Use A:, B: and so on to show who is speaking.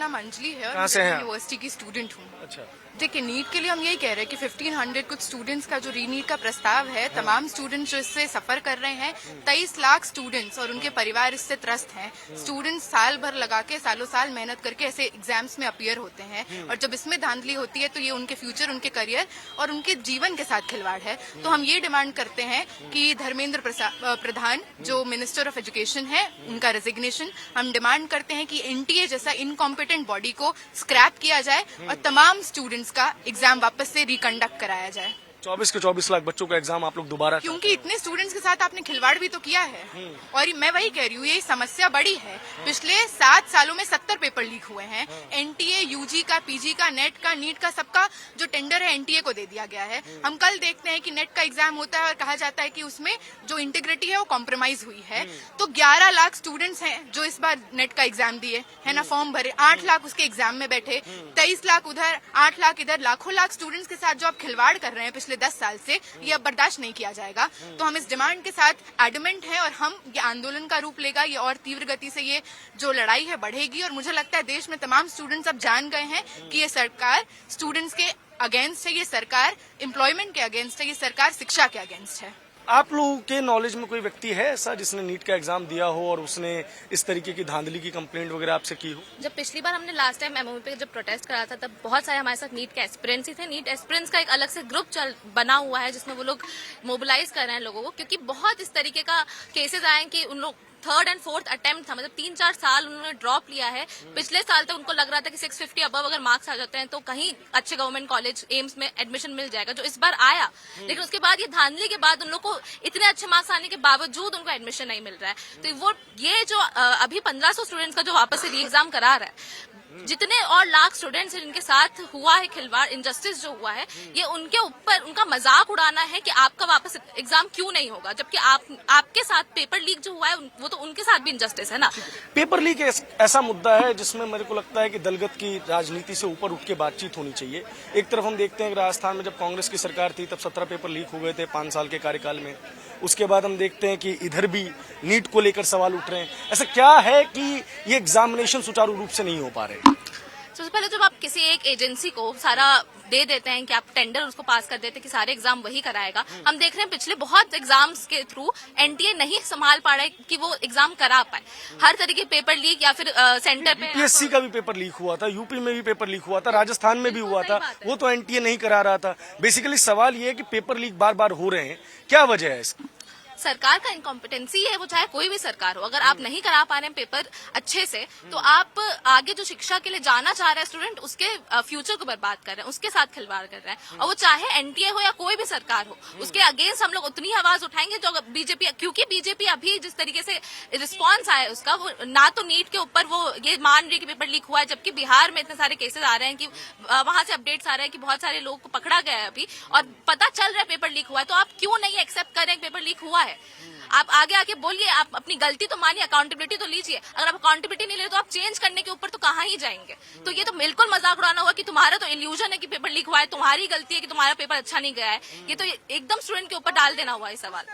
A: नाम अंजलि है और
B: कहाँ से हैं आप?
A: यूनिवर्सिटी की स्टूडेंट हूँ।
B: अच्छा,
A: देखिए, नीट के लिए हम यही कह रहे हैं कि 1500 कुछ स्टूडेंट्स का जो रीनीट का प्रस्ताव है, तमाम स्टूडेंट्स जो इससे सफर कर रहे हैं, 23 लाख स्टूडेंट्स और उनके परिवार इससे त्रस्त हैं। स्टूडेंट्स साल भर लगा के सालों साल मेहनत करके ऐसे एग्जाम्स में अपीयर होते हैं और जब इसमें धांधली होती है तो ये उनके फ्यूचर, उनके करियर और उनके जीवन के साथ खिलवाड़ है। तो हम ये डिमांड करते हैं कि धर्मेंद्र प्रधान जो मिनिस्टर ऑफ एजुकेशन है, उनका रेजिग्नेशन। हम डिमांड करते हैं कि एनटीए जैसा इनकॉम्पिटेंट बॉडी को स्क्रैप किया जाए और तमाम स्टूडेंट्स का एग्जाम वापस से रिकंडक्ट कराया जाए।
B: 24 के 24 लाख बच्चों का एग्जाम आप लोग दोबारा,
A: क्योंकि इतने स्टूडेंट्स के साथ आपने खिलवाड़ भी तो किया है। और मैं वही कह रही हूँ, ये समस्या बड़ी है। पिछले 7 सालों में 70 पेपर लीक हुए हैं। एनटीए, यूजी का, पीजी का, नेट का, नीट का, सबका जो टेंडर है एनटीए को दे दिया गया है। हम कल देखते हैं कि नेट का एग्जाम होता है और कहा जाता है कि उसमें जो इंटीग्रिटी है वो कॉम्प्रोमाइज हुई है। तो 11 लाख स्टूडेंट्स हैं जो इस बार नेट का एग्जाम दिए है ना, फॉर्म भरे, 8 लाख उसके एग्जाम में बैठे, 23 लाख उधर, 8 लाख इधर, लाखों लाख स्टूडेंट्स के साथ जो आप खिलवाड़ कर रहे हैं पिछले 10 साल से, ये अब बर्दाश्त नहीं किया जाएगा। तो हम इस डिमांड के साथ एडमेंट हैं और हम ये आंदोलन का रूप लेगा, ये और तीव्र गति से ये जो लड़ाई है बढ़ेगी। और मुझे लगता है देश में तमाम स्टूडेंट्स अब जान गए हैं कि ये सरकार स्टूडेंट्स के अगेंस्ट है, ये सरकार एम्प्लॉयमेंट के अगेंस्ट है, ये सरकार शिक्षा के अगेंस्ट है।
B: आप लोगों के नॉलेज में कोई व्यक्ति है ऐसा जिसने नीट का एग्जाम दिया हो और उसने इस तरीके की धांधली की कंप्लेंट वगैरह आपसे की हो?
C: जब पिछली बार हमने लास्ट टाइम एमओपी पे जब प्रोटेस्ट करा था तब बहुत सारे हमारे साथ नीट के एस्पिरेंट्स ही थे। नीट एस्पिरेंट्स का एक अलग से ग्रुप बना हुआ है जिसमें वो लोग मोबिलाइज कर रहे हैं लोगों को, क्योंकि बहुत इस तरीके का केसेस आए कि उन लोग 3rd and 4th अटेम्प्ट था, मतलब 3-4 साल उन्होंने ड्रॉप लिया है। पिछले साल तक उनको लग रहा था कि 650 अबव अगर मार्क्स आ जाते हैं तो कहीं अच्छे गवर्नमेंट कॉलेज एम्स में एडमिशन मिल जाएगा, जो इस बार आया। लेकिन उसके बाद ये धांधली के बाद उन लोग को इतने अच्छे मार्क्स आने के बावजूद उनको एडमिशन नहीं मिल रहा है। तो वो ये जो अभी 1500 स्टूडेंट्स का जो वापस से री एग्जाम करा रहा है, जितने और लाख स्टूडेंट्स जिनके साथ हुआ है खिलवाड़, इनजस्टिस जो हुआ है, ये उनके ऊपर उनका मजाक उड़ाना है कि आपका वापस एग्जाम क्यों नहीं होगा, जबकि आपके साथ पेपर लीक जो हुआ है वो तो उनके साथ भी इनजस्टिस है ना।
B: पेपर लीक ऐसा मुद्दा है जिसमें मेरे को लगता है कि दलगत की राजनीति से ऊपर उठ के बातचीत होनी चाहिए। एक तरफ हम देखते हैं कि राजस्थान में जब कांग्रेस की सरकार थी तब 17 पेपर लीक हो गए थे 5 साल के कार्यकाल में। उसके बाद हम देखते हैं कि इधर भी नीट को लेकर सवाल उठ रहे हैं। ऐसा क्या है कि ये एग्जामिनेशन सुचारू रूप से नहीं हो पा रहे?
C: सबसे पहले जब आप किसी एक एजेंसी को सारा दे देते हैं कि आप टेंडर उसको पास कर देते हैं कि सारे एग्जाम वही कराएगा, हम देख रहे हैं पिछले बहुत एग्जाम्स के थ्रू एनटीए नहीं संभाल पा रहे कि वो एग्जाम करा पाए। हर तरीके पेपर लीक या फिर सेंटर पे
B: यूपीएससी का भी पेपर लीक हुआ था, यूपी में भी पेपर लीक हुआ था, राजस्थान में भी हुआ था, वो तो एनटीए नहीं करा रहा था। बेसिकली सवाल ये है कि पेपर लीक बार बार हो रहे हैं, क्या वजह है इसकी?
C: सरकार का इनकॉम्पिटेंसी है, वो चाहे कोई भी सरकार हो। अगर आप नहीं करा पा रहे हैं पेपर अच्छे से तो आप आगे जो शिक्षा के लिए जाना चाह रहे हैं स्टूडेंट, उसके फ्यूचर को बर्बाद कर रहे हैं, उसके साथ खिलवाड़ कर रहे हैं। और वो चाहे एनटीए हो या कोई भी सरकार हो, उसके अगेंस्ट हम लोग उतनी आवाज उठाएंगे जो बीजेपी, क्योंकि बीजेपी अभी जिस तरीके से रिस्पॉन्स आया उसका, वो ना तो नीट के ऊपर वो ये मान रही कि पेपर लीक हुआ है, जबकि बिहार में इतने सारे केसेस आ रहे हैं कि वहां से अपडेट्स आ रहे हैं कि बहुत सारे लोग को पकड़ा गया है अभी और पता चल रहा है पेपर लीक हुआ है। तो आप क्यों नहीं एक्सेप्ट करें पेपर लीक हुआ है? आप आगे आके बोलिए, आप अपनी गलती तो मानिए, अकाउंटेबिलिटी तो लीजिए। अगर आप अकाउंटेबिलिटी नहीं ले रहे तो आप चेंज करने के ऊपर तो कहाँ ही जाएंगे? तो ये तो बिल्कुल मजाक उड़ाना हुआ कि तुम्हारा तो इल्यूजन है कि पेपर लीक हुआ है, तुम्हारी गलती है कि तुम्हारा पेपर अच्छा नहीं गया है। ये तो एकदम स्टूडेंट के ऊपर डाल देना हुआ है सवाल।